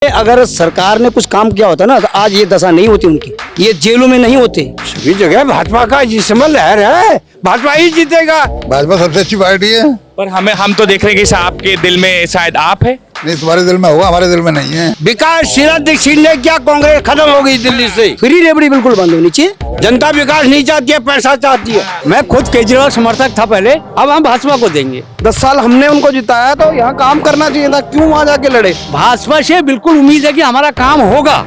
अगर सरकार ने कुछ काम किया होता ना तो आज ये दशा नहीं होती उनकी, ये जेलों में नहीं होते। सभी जगह भाजपा का जिस समय लहर है, भाजपा ही जीतेगा। भाजपा सबसे अच्छी पार्टी है। पर हम तो देख रहे हैं कि आपके दिल में शायद आप है। नहीं, तुम्हारे दिल में होगा, हमारे दिल में नहीं है। विकासशील दीक्षित ने क्या कांग्रेस खत्म हो गई दिल्ली से। फ्री रेबड़ी बिल्कुल बंद होनी चाहिए। जनता विकास नहीं चाहती है, पैसा चाहती है। मैं खुद केजरीवाल समर्थक था पहले, अब हम भाजपा को देंगे। 10 साल हमने उनको जिताया तो यहाँ काम करना चाहिए था, क्यों वहाँ जाके लड़े। भाजपा से बिल्कुल उम्मीद है कि हमारा काम होगा।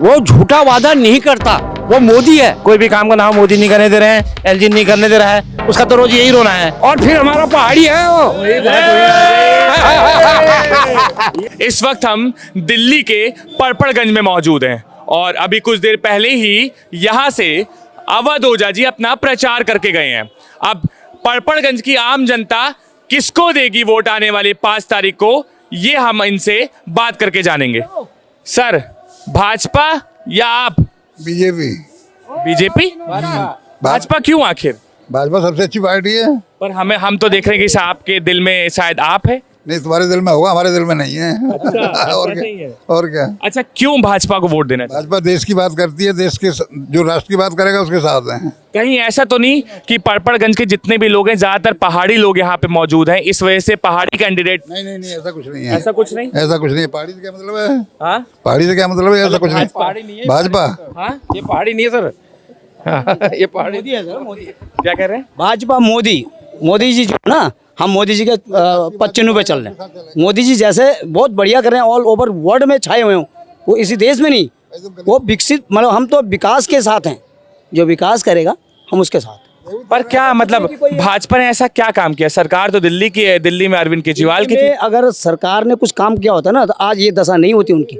वो झूठा वादा नहीं करता, वो मोदी है। कोई भी काम का नाम मोदी नहीं करने दे रहे हैं, एलजी नहीं करने दे रहा है, उसका तो रोज यही रोना है। और फिर हमारा पहाड़ी है वो। इस वक्त हम दिल्ली के परपड़गंज में मौजूद हैं और अभी कुछ देर पहले ही यहाँ से अवध ओझा जी अपना प्रचार करके गए हैं। अब परपड़गंज की आम जनता किसको देगी वोट आने वाली 5 तारीख को, ये हम इनसे बात करके जानेंगे। सर, भाजपा या आप? बीजेपी। बीजेपी? भाजपा क्यों आखिर? भाजपा सबसे अच्छी पार्टी है। पर हम तो देख रहे हैं कि आपके दिल में शायद आप है। नहीं, तुम्हारे दिल में होगा, हमारे दिल में नहीं है। और क्या, और क्या। अच्छा, क्यों भाजपा को वोट देना चाहिए? भाजपा देश की बात करती है, देश के जो राष्ट्र की बात करेगा उसके साथ है। कहीं ऐसा तो नहीं कि परपड़गंज के जितने भी लोग हैं ज्यादातर पहाड़ी लोग यहाँ पे मौजूद हैं, इस वजह से पहाड़ी कैंडिडेट? नहीं नहीं नहीं, ऐसा कुछ नहीं है। ऐसा कुछ नहीं? ऐसा कुछ नहीं है। पहाड़ी से क्या मतलब है? हाँ, पहाड़ी से क्या मतलब है? ऐसा कुछ नहीं। पहाड़ी नहीं है भाजपा हाँ, ये पहाड़ी नहीं है सर। ये पहाड़ी मोदी है सर, मोदी। क्या कह रहे हैं? भाजपा मोदी जी जो ना, हम मोदी जी के पच्चीनों पे चल रहे हैं। मोदी जी जैसे बहुत बढ़िया कर रहे हैं, ऑल ओवर वर्ल्ड में छाए हुए हों। वो इसी देश में नहीं, वो विकसित, मतलब हम तो विकास के साथ हैं। जो विकास करेगा हम उसके साथ। पर क्या मतलब भाजपा ने ऐसा क्या काम किया? सरकार तो दिल्ली की है, दिल्ली में अरविंद केजरीवाल की थी। अगर सरकार ने कुछ काम किया होता ना तो आज ये दशा नहीं होती उनकी,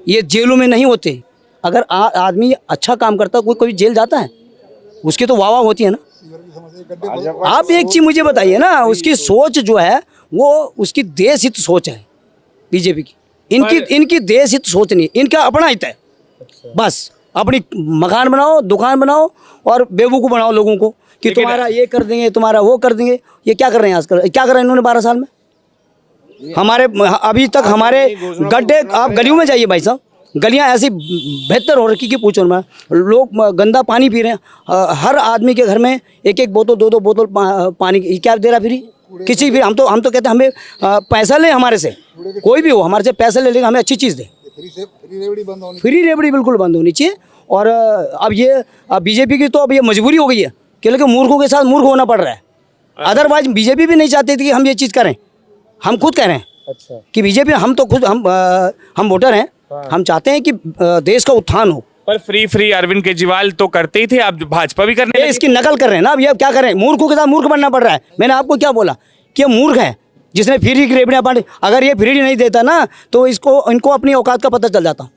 ये जेलों में नहीं होते। अगर आदमी अच्छा काम करता, कोई कभी जेल जाता है, उसकी तो वाह वाह होती है ना। आप एक चीज मुझे बताइए ना, उसकी सोच जो है वो उसकी देश हित सोच है बीजेपी की। इनकी देश हित सोच नहीं, इनका अपना हित है। बस अपनी मकान बनाओ, दुकान बनाओ और बेवकूफ़ बनाओ लोगों को कि तुम्हारा ये कर देंगे, तुम्हारा वो कर देंगे। ये क्या कर रहे हैं आजकल? क्या कर रहे हैं इन्होंने 12 साल में? हमारे अभी तक हमारे गड्ढे, आप गलियों में जाइए भाई साहब, गलियां ऐसी बेहतर हो रखी कि पूछो ना। लोग गंदा पानी पी रहे हैं। हर आदमी के घर में एक एक बोतल, दो बोतल पानी की। क्या दे रहा फ्री? किसी भी हम तो कहते हैं हमें पैसा ले, हमारे से कोई भी हो हमारे से पैसा ले लेगा, हमें अच्छी चीज़ दे। फ्री रेबड़ी बिल्कुल बंद होनी चाहिए। और अब ये बीजेपी की तो अब ये मजबूरी हो गई है कि लेकिन मूर्खों के साथ मूर्ख होना पड़ रहा है। अदरवाइज बीजेपी भी नहीं चाहती थी कि हम ये चीज़ करें। हम खुद कह रहे हैं अच्छा कि बीजेपी, हम तो खुद हम वोटर हैं। हम चाहते हैं कि देश का उत्थान हो। पर फ्री अरविंद केजरीवाल तो करते ही थे, अब भाजपा भी करने लगी। इसकी नकल कर रहे हैं ना। अब ये क्या करें? मूर्खों के साथ मूर्ख बनना पड़ रहा है। मैंने आपको क्या बोला कि ये मूर्ख है जिसने फ्री की रेबड़ियाँ बांटी। अगर ये फ्री नहीं देता ना तो इनको अपनी औकात का पता चल जाता,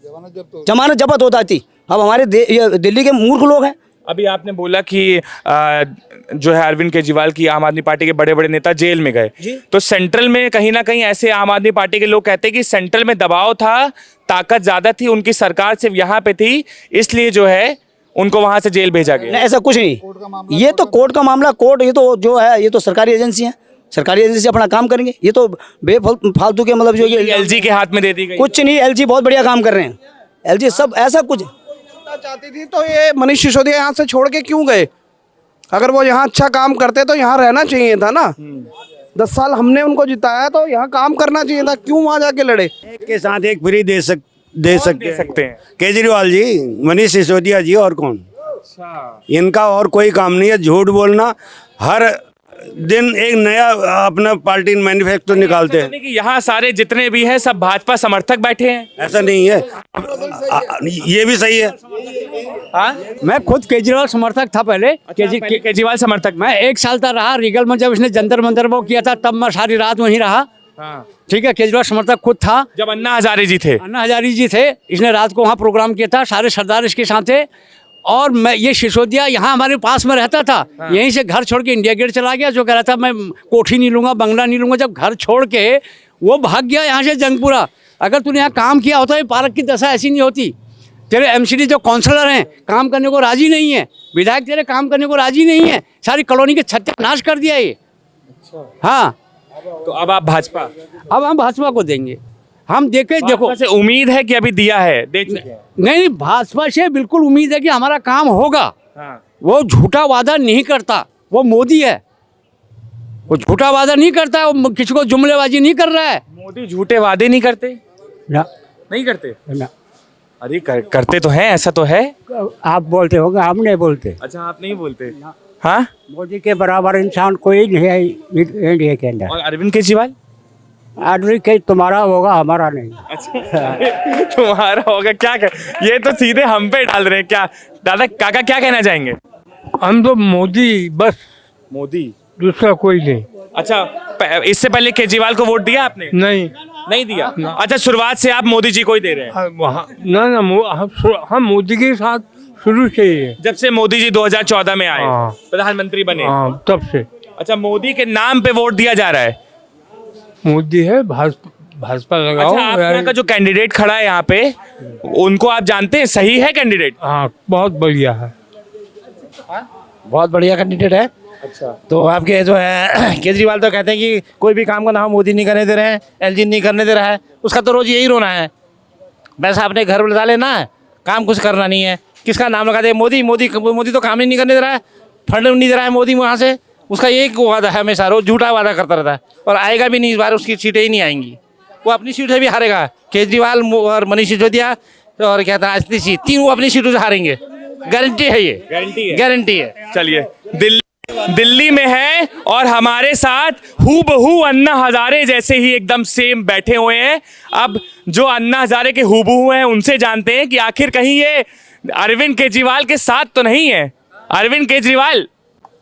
जमानत जब्त हो जाती। अब हमारे दिल्ली के मूर्ख लोग हैं। अभी आपने बोला कि जो है अरविंद केजरीवाल की आम आदमी पार्टी के बड़े बड़े नेता जेल में गए, तो सेंट्रल में कहीं ना कहीं ऐसे आम आदमी पार्टी के लोग कहते हैं कि सेंट्रल में दबाव था, ताकत ज्यादा थी, उनकी सरकार सिर्फ यहाँ पे थी, इसलिए जो है उनको वहां से जेल भेजा गया। ऐसा कुछ नहीं, ये तो कोर्ट का मामला। कोर्ट ये तो जो है, ये तो सरकारी एजेंसी है। सरकारी एजेंसी अपना काम करेंगे। ये तो बेफालतू के मतलब जो एलजी के हाथ में दे दी गई। कुछ नहीं, एलजी बहुत बढ़िया काम कर रहे हैं। एलजी सब ऐसा कुछ चाहती थी तो ये मनीष सिसोदिया यहाँ से छोड़ के क्यों गए? अगर वो यहाँ अच्छा काम करते तो यहाँ रहना चाहिए था ना। 10 साल हमने उनको जिताया तो यहाँ काम करना चाहिए था, क्यों वहाँ जाके लड़े। एक के साथ एक फ्री दे सकते हैं केजरीवाल जी, मनीष सिसोदिया जी, और कौन। इनका और कोई काम नहीं है, झूठ बोलना। हर दिन एक नया अपना पार्टी मैनिफेस्टो निकालते हैं। कि यहाँ सारे जितने भी हैं सब भाजपा समर्थक बैठे हैं, ऐसा नहीं है। ये भी सही है। हाँ, मैं खुद केजरीवाल समर्थक था पहले। केजरीवाल समर्थक मैं 1 साल तक रहा रीगल में, जब इसने जंतर मंतर वो किया था तब मैं सारी रात वहीं रहा। ठीक है, केजरीवाल समर्थक खुद था जब अन्ना हजारे जी थे। इसने रात को वहाँ प्रोग्राम किया था, सारे सरदार इसके साथ थे। और मैं ये सिसोदिया यहाँ हमारे पास में रहता था। यहीं से घर छोड़ के इंडिया गेट चला गया, जो कह रहा था मैं कोठी नहीं लूँगा, बंगला नहीं लूँगा। जब घर छोड़ के वो भाग गया यहाँ से जंगपुरा। अगर तूने यहाँ काम किया होता, ये पार्क की दशा ऐसी नहीं होती। तेरे एमसीडी जो काउंसलर हैं काम करने को राजी नहीं है, विधायक तेरे काम करने को राजी नहीं है, सारी कॉलोनी के सत्यानाश कर दिया ये। हाँ, तो अब आप भाजपा? अब हम भाजपा को देंगे। हम देखे देखो भाजपा से उम्मीद है कि अभी दिया है, दे चुके हैं। नहीं, भाजपा से बिल्कुल उम्मीद है कि हमारा काम होगा। हाँ। वो झूठा वादा नहीं करता, वो मोदी है। वो झूठा वादा नहीं करता, वो किसी को जुमलेबाजी नहीं कर रहा है। मोदी झूठे वादे नहीं करते, ना नहीं करते। ना अरे करते तो हैं, ऐसा तो है। आप बोलते होगा, हम नहीं बोलते। अच्छा, आप नहीं बोलते। हाँ, मोदी के बराबर इंसान कोई नहीं है इंडिया के अंदर। और अरविंद केजरीवाल? आदमी के तुम्हारा होगा, हमारा नहीं। तुम्हारा होगा क्या ये तो सीधे हम पे डाल रहे हैं क्या? दादा काका क्या कहना चाहेंगे? हम तो मोदी, बस मोदी, दूसरा कोई नहीं। अच्छा, इससे पहले केजरीवाल को वोट दिया आपने? नहीं, नहीं दिया। अच्छा, शुरुआत से आप मोदी जी को ही दे रहे हैं? ना हम मोदी के साथ शुरू से ही है। जब से मोदी जी 2014 में आए, हाँ। प्रधानमंत्री बने। हाँ, तब से अच्छा, मोदी के नाम पे वोट दिया जा रहा है। मोदी है, भाजपा लगाओ। अच्छा, आप यहाँ का जो कैंडिडेट खड़ा है यहाँ पे, उनको आप जानते हैं, सही है कैंडिडेट? हाँ, बहुत बढ़िया है। बहुत बढ़िया कैंडिडेट है। अच्छा, तो आपके जो है केजरीवाल तो कहते हैं कि कोई भी काम का नाम मोदी नहीं करने दे रहे हैं, एलजी नहीं करने दे रहा है। उसका तो रोज यही रोना है, बस आपने घर बता लेना है, काम कुछ करना नहीं है। किसका नाम लगा दे? मोदी मोदी मोदी तो काम ही नहीं करने दे रहा है, फंड नहीं दे रहा है मोदी वहाँ से। उसका एक वादा है, हमेशा रोज झूठा वादा करता रहता है और आएगा भी नहीं। इस बार उसकी सीटें ही नहीं आएंगी, वो अपनी सीट से भी हारेगा। केजरीवाल और मनीष सिसोदिया और क्या था आतिशी, तीन वो अपनी सीटों से हारेंगे, गारंटी है। ये गारंटी है। चलिए, दिल्ली में है और हमारे साथ हूबहू अन्ना हजारे जैसे ही एकदम सेम बैठे हुए हैं। अब जो अन्ना हजारे के हूबहू हैं उनसे जानते हैं कि आखिर कहीं ये अरविंद केजरीवाल के साथ तो नहीं है। अरविंद केजरीवाल,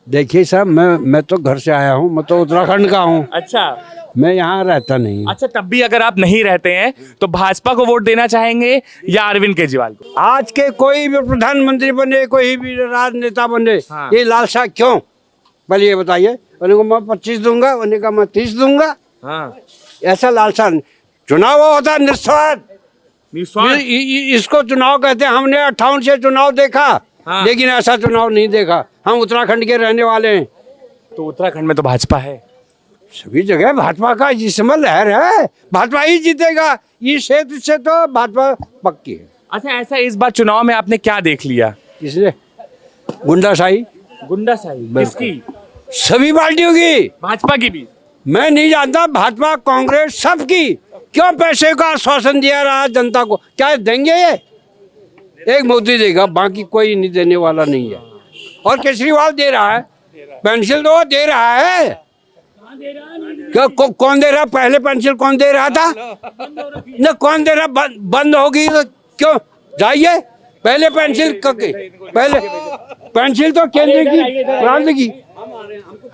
देखिए साहब, मैं तो घर से आया हूँ, मैं तो उत्तराखंड का हूँ, अच्छा मैं यहाँ रहता नहीं। अच्छा, तब भी अगर आप नहीं रहते हैं तो भाजपा को वोट देना चाहेंगे या अरविंद केजरीवाल को? आज के कोई भी प्रधानमंत्री बने, कोई भी राजनेता बने, हाँ। ये लालसा क्यों? पहले ये बताइए। उन्हें को मैं 25 दूंगा, उन्हें का मैं 30 दूंगा, हाँ, ऐसा लालसा। चुनाव होता है निस्वार्थ। इसको चुनाव कहते हैं। हमने 58 से चुनाव देखा, हाँ। लेकिन ऐसा चुनाव नहीं देखा। हम उत्तराखंड के रहने वाले हैं। तो उत्तराखंड में तो भाजपा है, सभी जगह भाजपा का जिस समय लहर है, भाजपा ही जीतेगा। इस क्षेत्र से तो भाजपा पक्की है। अच्छा, ऐसा इस बार चुनाव में आपने क्या देख लिया? इसलिए गुंडाशाही, गुंडाशाही किसकी? सभी पार्टियों की, भाजपा की भी? मैं नहीं जानता, भाजपा कांग्रेस सबकी। क्यों पैसे का आश्वासन दिया रहा जनता को? क्या देंगे ये? एक मोदी देगा, बाकी कोई नहीं देने वाला नहीं है। और केजरीवाल दे रहा है, पेंसिल तो वो दे रहा है। कौन दे रहा? पहले पेंसिल कौन दे रहा था? न कौन दे रहा? बंद होगी तो क्यों? जाइए, पहले पेंसिल पहले पेंसिल तो केंद्र की, प्रांत की।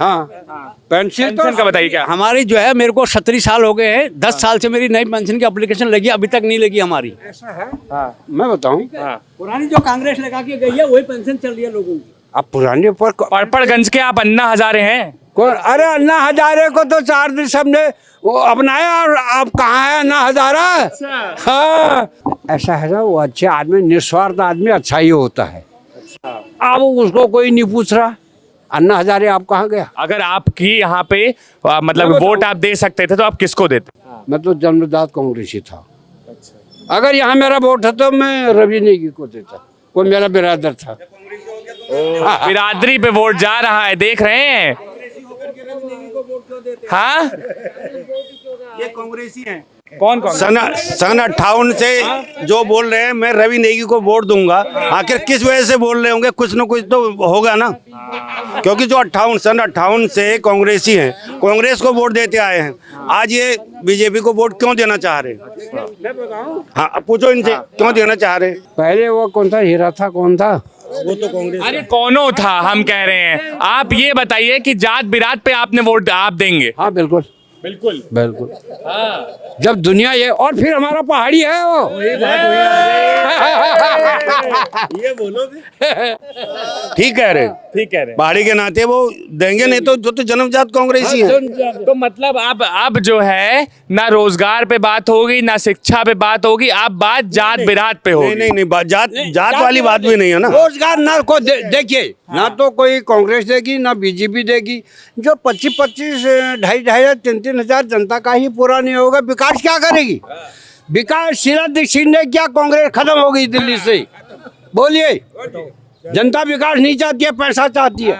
हाँ, पेंसिल तो का बताइए क्या? हमारी जो है, मेरे को 37 साल हो गए हैं, 10 साल से मेरी नई पेंशन की एप्लीकेशन लगी, अभी तक नहीं लगी हमारी। ऐसा है। मैं बताऊं, पुरानी जो कांग्रेस लगा के गई है वही पेंशन चल रही है लोगों की। आप पुराने पर पड़पड़गंज के आप अन्ना हजारे हैं? कौन? अरे अन्ना हजारे को तो 4 दिन सबने वो अपनाया, और अब कहाँ है अन्ना हजारा? हाँ, ऐसा है ना, वो अच्छे आदमी, निस्वार्थ आदमी अच्छा ही होता है। अब उसको कोई नहीं पूछ रहा। अन्ना हजारे आप कहाँ गया? अगर आपकी यहाँ पे मतलब वोट आप दे सकते थे तो आप किसको देते? मैं तो जन्मजात कांग्रेसी था। अगर यहाँ मेरा वोट है तो मैं रवि नेगी को देता, वो मेरा बिरादर था। बिरादरी पे वोट जा रहा है, देख रहे हैं? हाँ, ये कांग्रेसी हैं। कौन? सन 58 से जो बोल रहे हैं, मैं रवि नेगी को वोट दूंगा। आखिर किस वजह से बोल रहे होंगे? कुछ न कुछ तो होगा ना, क्योंकि जो सन 58 से कांग्रेसी हैं, कांग्रेस को वोट देते आए हैं। आज ये बीजेपी को वोट क्यों देना चाह रहे हैं? हाँ, अब पूछो इनसे क्यों देना चाह रहे हैं। पहले वो कौन था? हीरा था, कौन था वो? तो कांग्रेस। अरे कौनो था, हम कह रहे हैं। आप ये बताइए कि जात बिरात पे आपने वोट आप देंगे? हाँ, बिल्कुल बिल्कुल बिल्कुल। जब दुनिया ये, और फिर हमारा पहाड़ी है वो। ये बोलो ठीक कह रहे, ठीक कह रहे हैं। पहाड़ी के नाते वो देंगे, नहीं तो जो तो जन्मजात कांग्रेसी है। तो मतलब अब जो है, ना रोजगार पे बात होगी, ना शिक्षा पे बात होगी, अब बात जात बिरात पे होगी। नहीं, जात वाली बात भी नहीं है ना। रोजगार ना को देखिए, ना तो कोई कांग्रेस देगी ना बीजेपी देगी। जो 25-25, 2,500, 3,000 जनता का ही पूरा नहीं होगा, विकास क्या करेगी? विकास शीला दीक्षित ने क्या कांग्रेस खत्म हो गई दिल्ली से? बोलिए। जनता विकास नहीं चाहती है, पैसा चाहती है।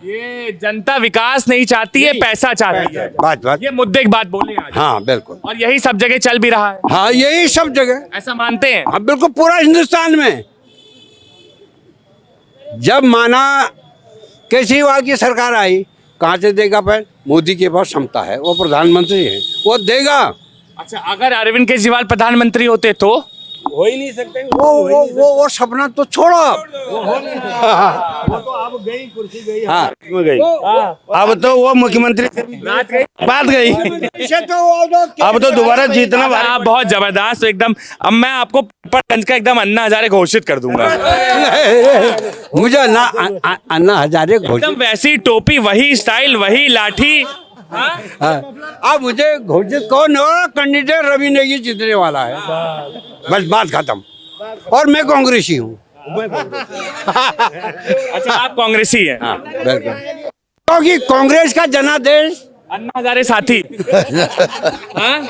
ये जनता विकास नहीं चाहती है, पैसा चाहती है। बात ये मुद्दे की बात बोले आज। हाँ बिल्कुल। और यही सब जगह चल भी रहा है, हाँ यही सब जगह, ऐसा मानते हैं? हाँ बिल्कुल, पूरा हिंदुस्तान में। जब माना केजरीवाल की सरकार आई, कहाँ से देगा पैन? मोदी के पास क्षमता है, वो प्रधानमंत्री है, वो देगा। अच्छा, अगर अरविंद केजरीवाल प्रधानमंत्री होते तो? हो ही नहीं सकते। वो सपना तो छोड़ो आप। वो तो अब गई, कुर्सी गई, हाँ गई। अब तो वो मुख्यमंत्री बात गई। अब तो दोबारा जीतना आप बहुत जबरदस्त एकदम। अब मैं आपको पटगंज का एकदम अन्ना हजारे घोषित कर दूंगा। मुझे अन्ना हजारे एकदम वैसी टोपी, वही स्टाइल, वही लाठी। अब मुझे घोषित कौन हो? कैंडिडेट रवि नेगी जीतने वाला है, बस बात खत्म। और मैं कांग्रेसी हूँ। अच्छा, आप कांग्रेसी हैं? हाँ बिल्कुल, क्योंकि कांग्रेस का जनादेश अन्ना हजारे साथी। हाँ?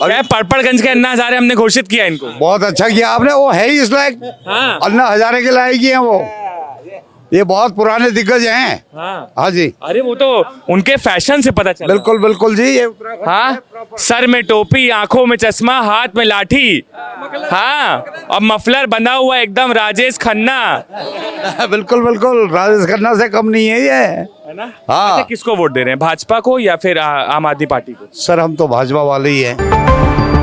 पड़पड़गंज के अन्ना हजारे हमने घोषित किया इनको। बहुत अच्छा किया आपने, वो है ही इस लायक। हाँ। अन्ना हजारे के लायक ही हैं वो। ये बहुत पुराने दिग्गज हैं। हाँ जी। अरे वो तो उनके फैशन से पता चला। बिल्कुल बिल्कुल जी। ये हाँ, सर में टोपी, आंखों में चश्मा, हाथ में लाठी। हाँ, और मफलर बंधा हुआ एकदम राजेश खन्ना। बिल्कुल बिल्कुल, राजेश खन्ना से कम नहीं है ये, है ना? हाँ। अच्छा, किसको वोट दे रहे हैं, भाजपा को या फिर आम आदमी पार्टी को? सर हम तो भाजपा वाले ही हैं।